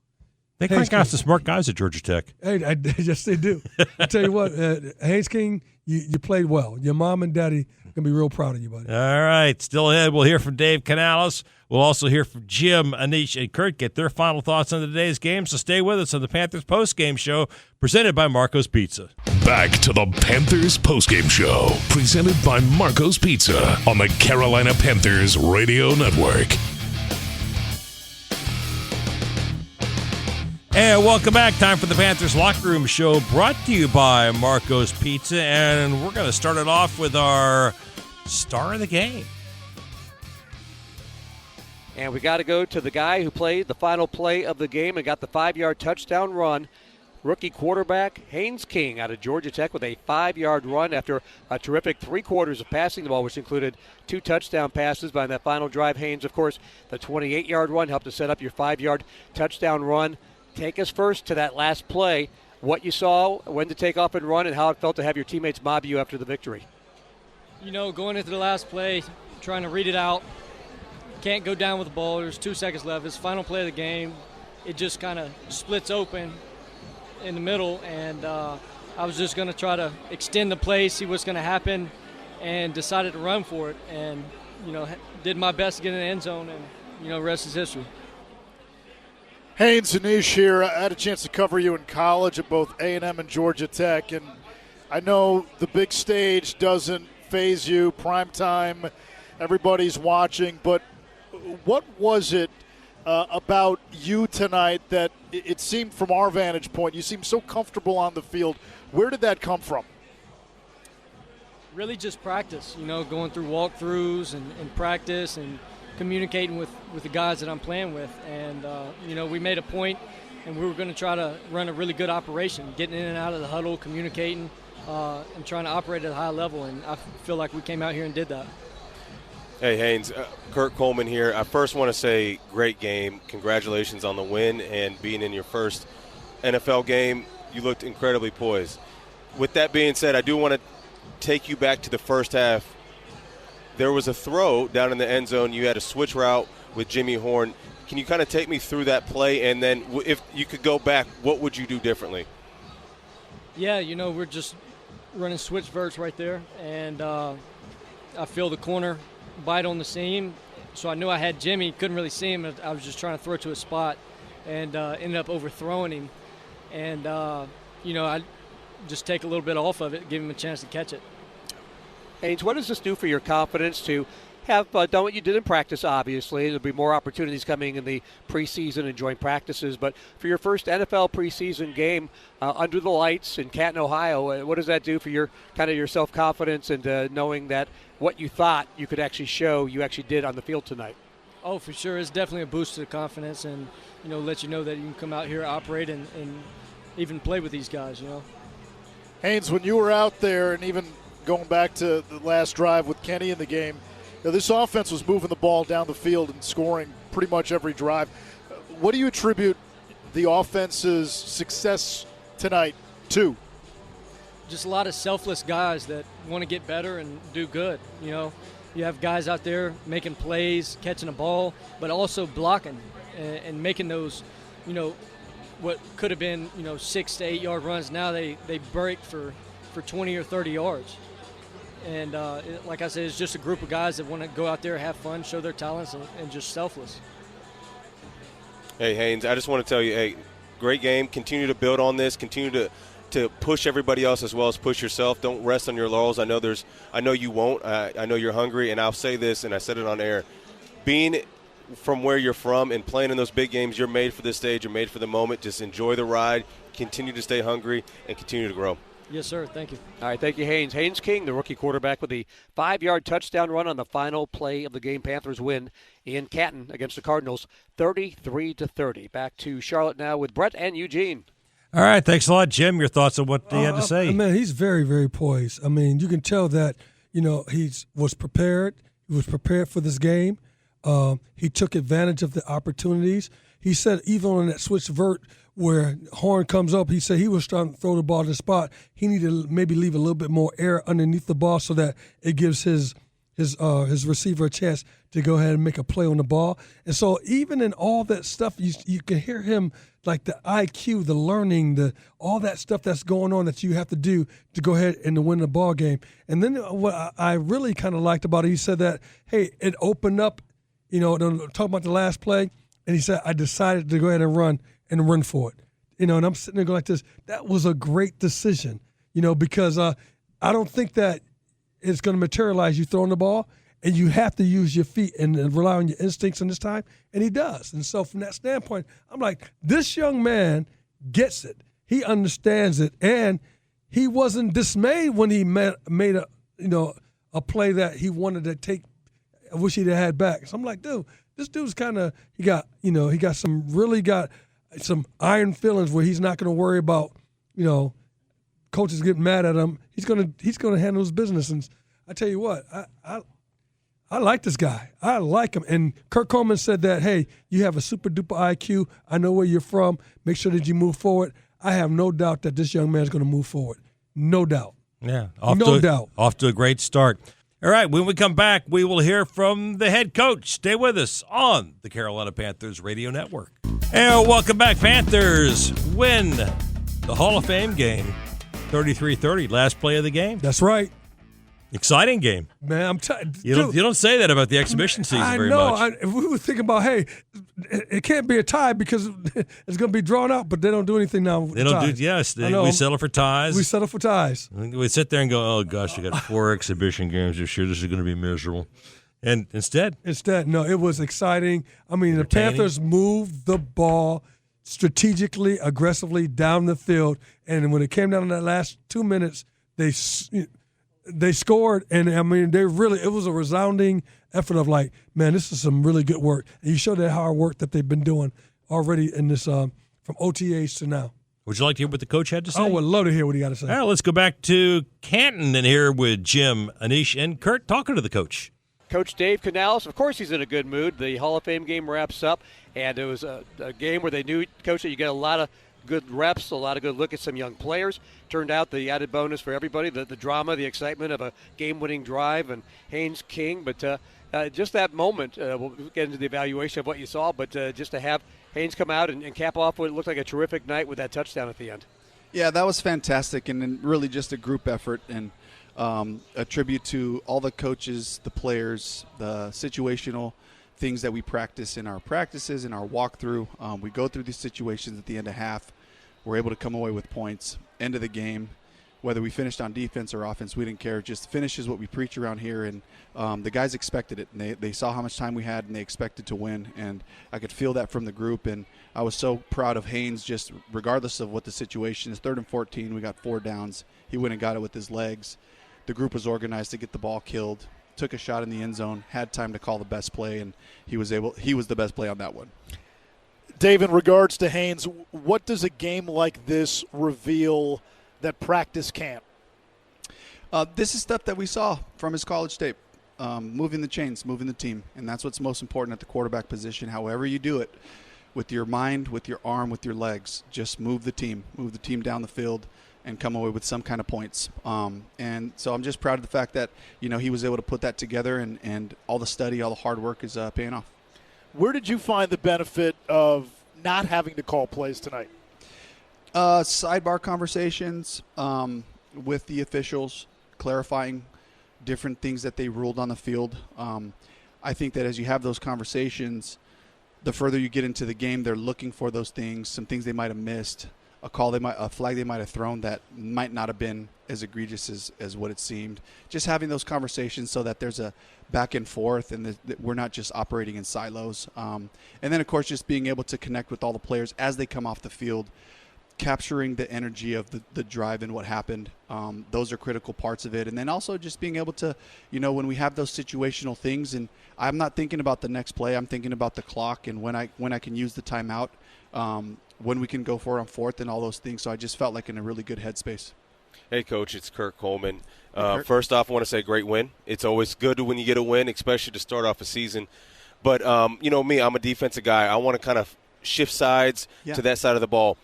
They crank out some smart guys at Georgia Tech. Hey, yes, they do. I tell you what, Haynes King, you played well. Your mom and daddy going to be real proud of you, buddy. All right. Still ahead, we'll hear from Dave Canales. We'll also hear from Jim, Anish, and Kurt, get their final thoughts on today's game. So stay with us on the Panthers postgame show presented by Marco's Pizza. Back to the Panthers postgame show, presented by Marco's Pizza on the Carolina Panthers Radio Network. And welcome back. Time for the Panthers Locker Room Show, brought to you by Marco's Pizza. And we're going to start it off with our star of the game. And we got to go to the guy who played the final play of the game and got the 5-yard touchdown run rookie quarterback Haynes King out of Georgia Tech with a 5-yard run after a terrific 3 quarters of passing the ball, which included 2 touchdown passes by that final drive. Haynes, of course, the 28-yard run helped to set up your 5-yard touchdown run. Take us first to that last play, what you saw, when to take off and run, and how it felt to have your teammates mob you after the victory. Going into the last play, trying to read it out, can't go down with the ball. There's 2 seconds left. It's the final play of the game. It just kind of splits open in the middle, and I was just going to try to extend the play, see what's going to happen, and decided to run for it. And, did my best to get in the end zone, and, the rest is history. Haynes, Anish here. I had a chance to cover you in college at both A&M and Georgia Tech, and I know the big stage doesn't faze you, prime time, everybody's watching, but what was it about you tonight that it seemed from our vantage point, you seemed so comfortable on the field? Where did that come from? Really just practice, going through walkthroughs and practice and communicating with the guys that I'm playing with. And, we made a point, and we were going to try to run a really good operation, getting in and out of the huddle, communicating, and trying to operate at a high level. And I feel like we came out here and did that. Hey, Haynes, Kurt Coleman here. I first want to say great game. Congratulations on the win and being in your first NFL game. You looked incredibly poised. With that being said, I do want to take you back to the first half. There was a throw down in the end zone. You had a switch route with Jimmy Horn. Can you kind of take me through that play? And then if you could go back, what would you do differently? Yeah, we're just running switch verts right there. And I feel the corner bite on the seam, so I knew I had Jimmy. Couldn't really see him. I was just trying to throw it to a spot, and ended up overthrowing him. And I just take a little bit off of it, give him a chance to catch it. Haynes, what does this do for your confidence to have done what you did in practice? Obviously, there'll be more opportunities coming in the preseason and joint practices, but for your first NFL preseason game under the lights in Canton, Ohio, what does that do for your self-confidence and knowing that what you thought you could actually show, you actually did on the field tonight? Oh, for sure. It's definitely a boost to the confidence, and let you know that you can come out here, operate, and even play with these guys. Haynes, when you were out there, and even going back to the last drive with Kenny in the game, this offense was moving the ball down the field and scoring pretty much every drive. What do you attribute the offense's success tonight to? Just a lot of selfless guys that want to get better and do good. You have guys out there making plays, catching a ball, but also blocking and making those, what could have been, 6 to 8 yard runs. Now they break for 20 or 30 yards. And like I said, it's just a group of guys that want to go out there, have fun, show their talents, and just selfless. Hey, Haynes, I just want to tell you, hey, great game. Continue to build on this. Continue to push everybody else as well as push yourself. Don't rest on your laurels. I know you won't. I know you're hungry, and I'll say this, and I said it on air. Being from where you're from and playing in those big games, you're made for this stage. You're made for the moment. Just enjoy the ride. Continue to stay hungry and continue to grow. Yes, sir. Thank you. All right, thank you, Haynes. Haynes King, the rookie quarterback, with the 5-yard touchdown run on the final play of the game. Panthers win in Canton against the Cardinals, 33-30. Back to Charlotte now with Brett and Eugene. All right, thanks a lot, Jim. Your thoughts on what he had to say? Man, he's very, very poised. I mean, you can tell that, he was prepared. He was prepared for this game. He took advantage of the opportunities. He said even on that switch vert where Horn comes up, he said he was trying to throw the ball to the spot. He needed to maybe leave a little bit more air underneath the ball so that it gives his receiver a chance to go ahead and make a play on the ball. And so even in all that stuff, you can hear him, like the IQ, the learning, all that stuff that's going on that you have to do to go ahead and to win the ball game. And then what I really kind of liked about it, he said that, hey, it opened up, talking about the last play, and he said, I decided to go ahead and run for it. And I'm sitting there going like this, that was a great decision, because I don't think that it's going to materialize you throwing the ball, and you have to use your feet and rely on your instincts in this time, and he does. And so from that standpoint, I'm like, this young man gets it. He understands it, and he wasn't dismayed when he made a play that he wanted to take. I wish he'd have had back. So I'm like, dude, this dude's kind of he got some really got some iron feelings where he's not going to worry about, coaches getting mad at him. He's going to handle his business. And I tell you what, I like this guy. I like him. And Kurt Coleman said that, hey, you have a super duper IQ. I know where you're from. Make sure that you move forward. I have no doubt that this young man is going to move forward. No doubt. Yeah, no doubt. Off to a great start. All right, when we come back, we will hear from the head coach. Stay with us on the Carolina Panthers Radio Network. And welcome back. Panthers win the Hall of Fame game, 33-30, last play of the game. That's right. Exciting game. Man, you don't say that about the exhibition season very much. I know. We were thinking about, hey, it can't be a tie because it's going to be drawn out, but they don't do anything now. They don't do. Yes, we settle for ties. We settle for ties. We sit there and go, oh gosh, you got 4 exhibition games this year. This is going to be miserable. And instead, no, it was exciting. I mean, the Panthers moved the ball strategically, aggressively down the field, and when it came down in that last 2 minutes, they scored, and I mean, it was a resounding effort of like, man, this is some really good work. And you show that hard work that they've been doing already in this from OTAs to now. Would you like to hear what the coach had to say? I would love to hear what he got to say. All right, let's go back to Canton and here with Jim, Anish, and Kurt talking to the coach. Coach Dave Canales, of course he's in a good mood. The Hall of Fame game wraps up, and it was a game where they knew, Coach, that you got a lot of good reps, a lot of good look at some young players. Turned out the added bonus for everybody, the drama, the excitement of a game-winning drive and Haynes King. But just that moment, we'll get into the evaluation of what you saw, but just to have Haynes come out and cap off what looked like a terrific night with that touchdown at the end. Yeah, that was fantastic, and really just a group effort, and a tribute to all the coaches, the players, the situational things that we practice in our practices, in our walkthrough. We go through these situations at the end of half. We're able to come away with points. End of the game, whether we finished on defense or offense, we didn't care. Just finish is what we preach around here, and the guys expected it. And they saw how much time we had, and they expected to win. And I could feel that from the group, and I was so proud of Haynes, just regardless of what the situation is. 3rd and 14, we got 4 downs. He went and got it with his legs. The group was organized to get the ball killed, took a shot in the end zone, had time to call the best play, and he was the best play on that one. Dave, in regards to Haynes, what does a game like this reveal that practice can't? This is stuff that we saw from his college tape, moving the chains, moving the team, and that's what's most important at the quarterback position. However you do it, with your mind, with your arm, with your legs, just move the team down the field, and come away with some kind of points. And so I'm just proud of the fact that, he was able to put that together, and all the study, all the hard work is paying off. Where did you find the benefit of not having to call plays tonight? Sidebar conversations with the officials, clarifying different things that they ruled on the field. I think that as you have those conversations, the further you get into the game, they're looking for those things, some things they might have missed, a flag they might have thrown that might not have been as egregious as what it seemed. Just having those conversations so that there's a back and forth, and that we're not just operating in silos. And then, of course, just being able to connect with all the players as they come off the field, capturing the energy of the drive and what happened. Those are critical parts of it. And then also just being able to, when we have those situational things, and I'm not thinking about the next play, I'm thinking about the clock and when I can use the timeout, when we can go for it on 4th and all those things. So I just felt like in a really good headspace. Hey, Coach, it's Kurt Coleman. First off, I want to say great win. It's always good when you get a win, especially to start off a season. But, me, I'm a defensive guy. I want to kind of shift sides to that side of the ball.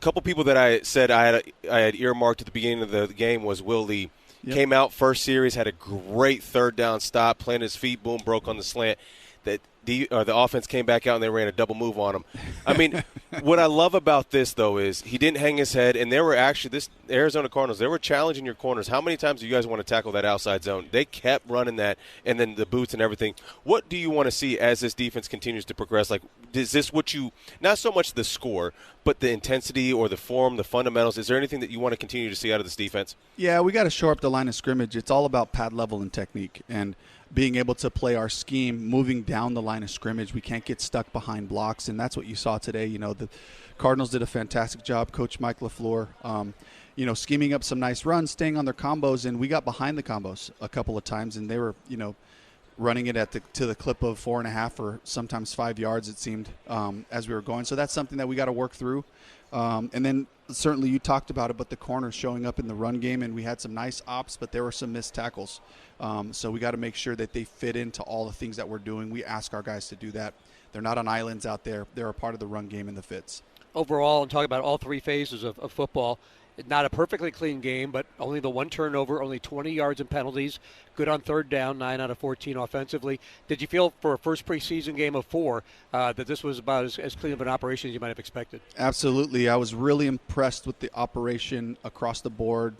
A couple people that I said I had earmarked at the beginning of the game was Will Lee. Yep. Came out first series, had a great 3rd down stop, planted his feet, boom, broke on the slant. The offense came back out and they ran a double move on him. I mean, what I love about this, though, is he didn't hang his head, and they were actually, this Arizona Cardinals, they were challenging your corners. How many times do you guys want to tackle that outside zone? They kept running that, and then the boots and everything. What do you want to see as this defense continues to progress? Like, is this what you, not so much the score, but the intensity or the form, the fundamentals, is there anything that you want to continue to see out of this defense? Yeah, we got to shore up the line of scrimmage. It's all about pad level and technique, and being able to play our scheme, moving down the line of scrimmage. We can't get stuck behind blocks, and that's what you saw today. The Cardinals did a fantastic job. Coach Mike LaFleur, scheming up some nice runs, staying on their combos, and we got behind the combos a couple of times, and they were, running it to the clip of 4.5 or sometimes 5 yards, it seemed, as we were going. So that's something that we got to work through. And then certainly you talked about it, but the corners showing up in the run game, and we had some nice ops, but there were some missed tackles. So we got to make sure that they fit into all the things that we're doing. We ask our guys to do that. They're not on islands out there. They're a part of the run game and the fits. Overall, and talking about all three phases of football, not a perfectly clean game, but only the one turnover, only 20 yards and penalties, good on third down, 9 out of 14 offensively. Did you feel for a first preseason game of 4 that this was about as clean of an operation as you might have expected? Absolutely. I was really impressed with the operation across the board.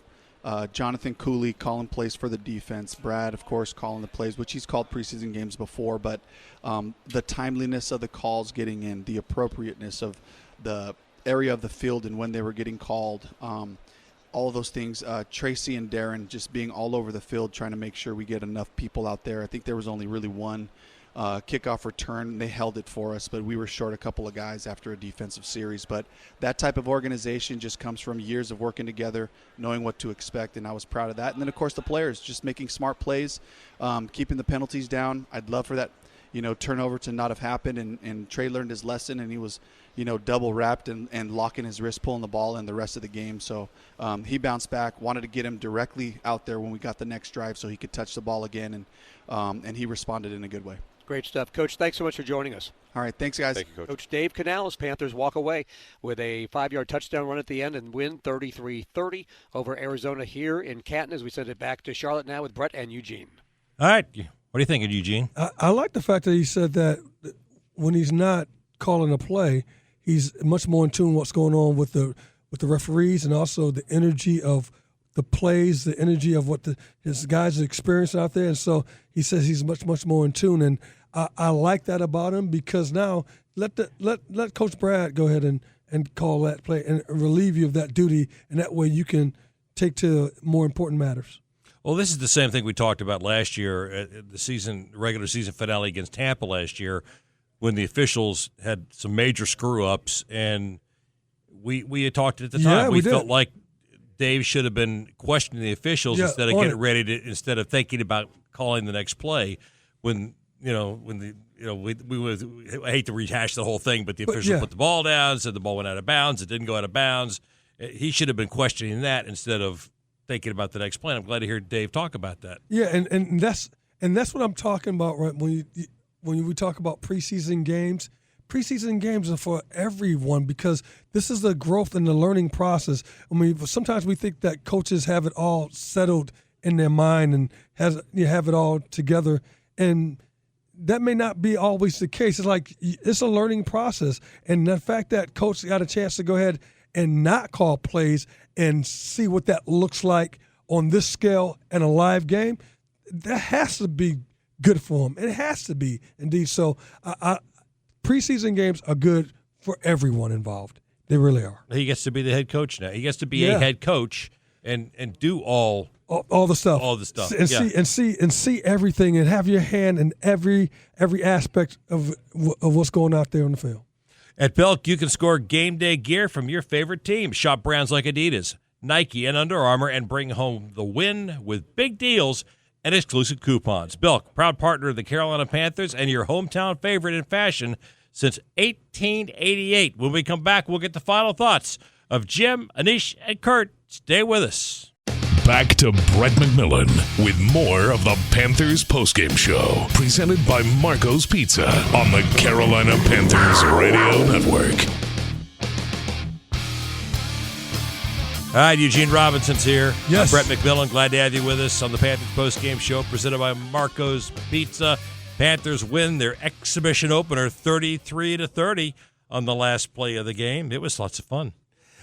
Jonathan Cooley calling plays for the defense. Brad, of course, calling the plays, which he's called preseason games before. But the timeliness of the calls getting in, the appropriateness of the area of the field and when they were getting called, all of those things. Tracy and Darren just being all over the field trying to make sure we get enough people out there. I think there was only really one kickoff return. They held it for us, but we were short a couple of guys after a defensive series. But that type of organization just comes from years of working together, knowing what to expect, and I was proud of that. And then, of course, the players just making smart plays, keeping the penalties down. I'd love for that turnover to not have happened, and Trey learned his lesson, and he was double wrapped and locking his wrist, pulling the ball in the rest of the game. So he bounced back, wanted to get him directly out there when we got the next drive so he could touch the ball again, and he responded in a good way. Great stuff. Coach, thanks so much for joining us. All right, thanks, guys. Thank you, Coach. Coach Dave Canales, Panthers walk away with a 5-yard touchdown run at the end and win 33-30 over Arizona here in Canton as we send it back to Charlotte now with Brett and Eugene. All right. What are you thinking, Eugene? I like the fact that he said that when he's not calling a play, he's much more in tune with what's going on with the referees and also the energy of the plays, the energy of what his guys are experiencing out there. And so he says he's much, much more in tune. And I like that about him because now let Coach Brad go ahead and call that play and relieve you of that duty, and that way you can take to more important matters. Well, this is the same thing we talked about last year at the regular season finale against Tampa last year when the officials had some major screw-ups, and we had talked at the time. Yeah, we did. felt like Dave should have been questioning the officials instead of thinking about calling the next play when – we I hate to rehash the whole thing, but the official put the ball down, said the ball went out of bounds. It didn't go out of bounds. He should have been questioning that instead of thinking about the next play. I'm glad to hear Dave talk about that. Yeah, and that's what I'm talking about, right? When we talk about preseason games are for everyone because this is the growth and the learning process. I mean, sometimes we think that coaches have it all settled in their mind and have it all together, and that may not be always the case. It's like it's a learning process. And the fact that coach got a chance to go ahead and not call plays and see what that looks like on this scale in a live game, that has to be good for him. It has to be, indeed. So preseason games are good for everyone involved. They really are. He gets to be the head coach now. He gets to be a head coach and do all the stuff. All the stuff. And see everything and have your hand in every aspect of what's going out there on the field. At Belk, you can score game day gear from your favorite team. Shop brands like Adidas, Nike, and Under Armour and bring home the win with big deals and exclusive coupons. Belk, proud partner of the Carolina Panthers and your hometown favorite in fashion since 1888. When we come back, we'll get the final thoughts of Jim, Anish, and Kurt. Stay with us. Back to Brett McMillan with more of the Panthers postgame show, presented by Marco's Pizza on the Carolina Panthers Radio Network. All right, Eugene Robinson's here. Yes. I'm Brett McMillan. Glad to have you with us on the Panthers postgame show, presented by Marco's Pizza. Panthers win their exhibition opener 33-30 on the last play of the game. It was lots of fun.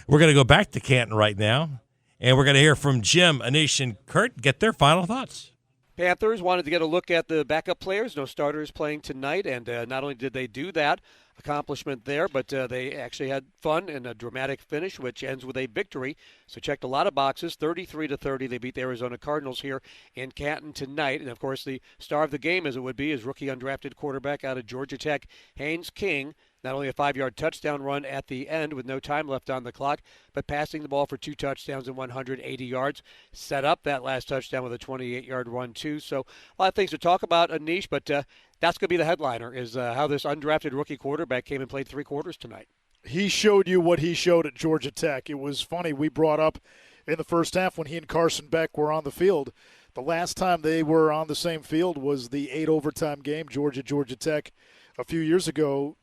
We're going to go back to Canton right now. And we're going to hear from Jim, Anish, and Kurt, get their final thoughts. Panthers wanted to get a look at the backup players. No starters playing tonight, and not only did they do that, accomplishment there, but they actually had fun and a dramatic finish, which ends with a victory. So checked a lot of boxes, 33-30. They beat the Arizona Cardinals here in Canton tonight. And, of course, the star of the game, as it would be, is rookie undrafted quarterback out of Georgia Tech, Haynes King. Not only a 5-yard touchdown run at the end with no time left on the clock, but passing the ball for 2 touchdowns and 180 yards. Set up that last touchdown with a 28-yard run, too. So a lot of things to talk about, Anish, but that's going to be the headliner, is how this undrafted rookie quarterback came and played 3 quarters tonight. He showed you what he showed at Georgia Tech. It was funny. We brought up in the first half when he and Carson Beck were on the field. The last time they were on the same field was the 8-overtime game, Georgia Tech, a few years ago.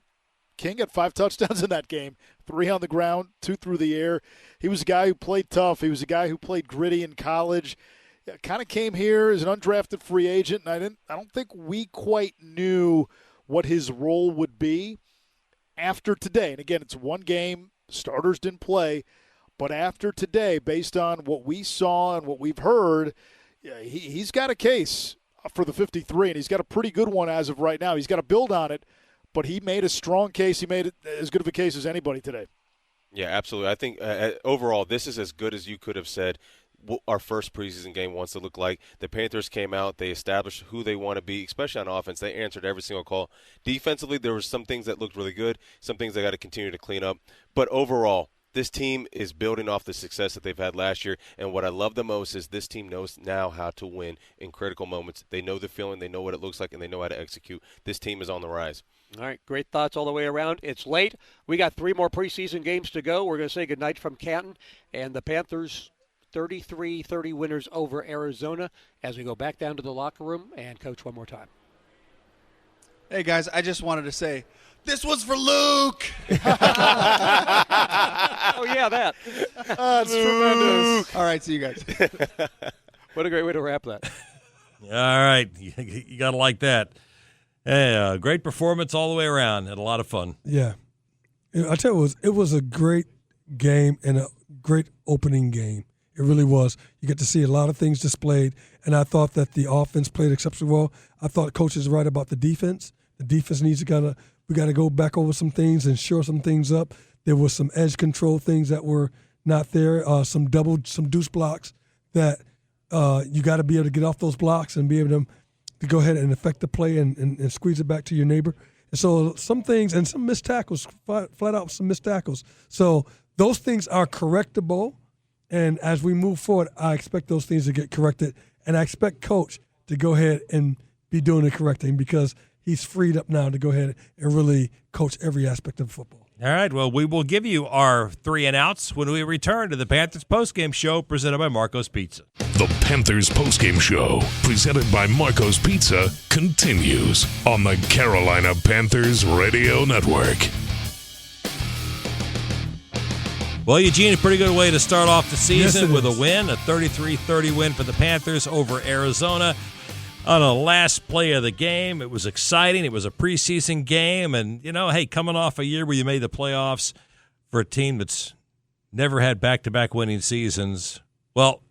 King had 5 touchdowns in that game, 3 on the ground, 2 through the air. He was a guy who played tough. He was a guy who played gritty in college. Kind of came here as an undrafted free agent, and I don't think we quite knew what his role would be after today. And again, it's one game. Starters didn't play. But after today, based on what we saw and what we've heard, he's got a case for the 53, and he's got a pretty good one as of right now. He's got to build on it, but he made a strong case. He made it as good of a case as anybody today. Yeah, absolutely. I think overall this is as good as you could have said what our first preseason game wants to look like. The Panthers came out. They established who they want to be, especially on offense. They answered every single call. Defensively, there were some things that looked really good, some things they got to continue to clean up. But overall, this team is building off the success that they've had last year, and what I love the most is this team knows now how to win in critical moments. They know the feeling, they know what it looks like, and they know how to execute. This team is on the rise. All right, great thoughts all the way around. It's late. We got 3 more preseason games to go. We're going to say goodnight from Canton, and the Panthers 33-30 winners over Arizona as we go back down to the locker room and coach one more time. Hey, guys, I just wanted to say, this was for Luke. Oh, yeah, that. That's tremendous. All right, see you guys. What a great way to wrap that. All right. You got to like that. Hey, great performance all the way around. Had a lot of fun. Yeah. I tell you, it was a great game and a great opening game. It really was. You get to see a lot of things displayed, and I thought that the offense played exceptionally well. I thought coach is right about the defense. The defense needs to we got to go back over some things and shore some things up. There was some edge control things that were not there, some deuce blocks that you got to be able to get off those blocks and be able to go ahead and affect the play and squeeze it back to your neighbor. And so some things, and some missed tackles, flat out some missed tackles. So those things are correctable. And as we move forward, I expect those things to get corrected. And I expect Coach to go ahead and be doing the correcting because he's freed up now to go ahead and really coach every aspect of football. All right, well, we will give you our 3 and outs when we return to the Panthers postgame show presented by Marco's Pizza. The Panthers postgame show, presented by Marco's Pizza, continues on the Carolina Panthers Radio Network. Well, Eugene, a pretty good way to start off the season with is. a win, a 33-30 win for the Panthers over Arizona. On a last play of the game, it was exciting. It was a preseason game. And, hey, coming off a year where you made the playoffs for a team that's never had back-to-back winning seasons, well,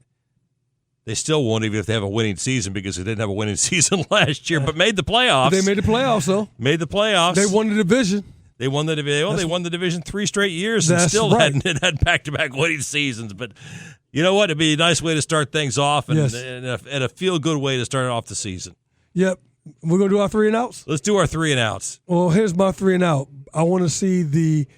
they still won't even if they have a winning season because they didn't have a winning season last year, but made the playoffs. They made the playoffs, though. Made the playoffs. They won the division. They won the division. They won the division 3 straight years and still hadn't had back-to-back winning seasons. But you know what? It'd be a nice way to start things off and a feel-good way to start off the season. Yep. We're going to do our 3 and outs? Let's do our 3 and outs. Well, here's my 3 and out. I want to see the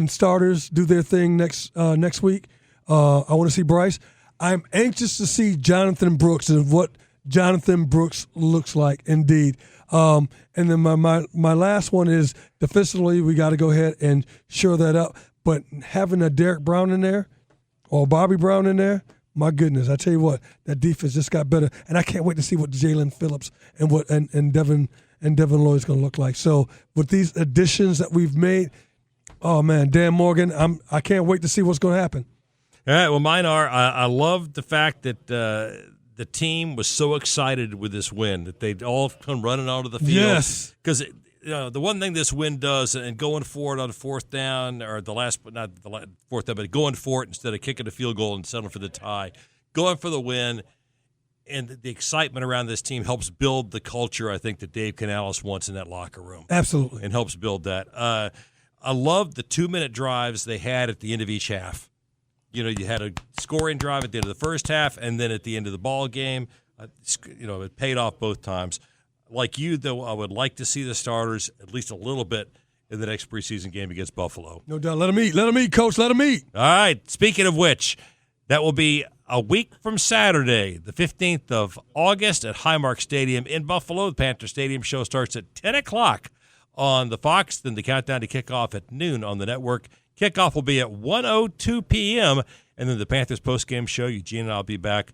starters do their thing next week. I want to see Bryce. I'm anxious to see Jonathan Brooks and what Jonathan Brooks looks like, indeed. And then my last one is defensively, we got to go ahead and shore that up. But having a Derek Brown in there or Bobby Brown in there, my goodness, I tell you what, that defense just got better. And I can't wait to see what Jalen Phillips and Devin Lloyd's going to look like. So with these additions that we've made, oh, man, Dan Morgan, I can't wait to see what's going to happen. All right, well, mine are I love the fact that the team was so excited with this win that they'd all come running onto the field. Yes. Because the one thing this win does, and going for it on 4th down, or not the 4th down, but going for it instead of kicking a field goal and settling for the tie, going for the win, and the excitement around this team helps build the culture I think that Dave Canales wants in that locker room. Absolutely. And helps build that. I love the 2-minute drives they had at the end of each half. You had a scoring drive at the end of the first half, and then at the end of the ball game, it paid off both times. Like you, though, I would like to see the starters at least a little bit in the next preseason game against Buffalo. No doubt. Let them eat. Let them eat, Coach. Let them eat. All right. Speaking of which, that will be a week from Saturday, the 15th of August at Highmark Stadium in Buffalo. The Panther Stadium show starts at 10 o'clock on the Fox, then the countdown to kickoff at noon on the network. Kickoff will be at 1:02 p.m., and then the Panthers postgame show, Eugene and I will be back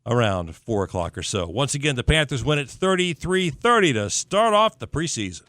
around 4 o'clock or so. Once again, the Panthers win at 33-30 to start off the preseason.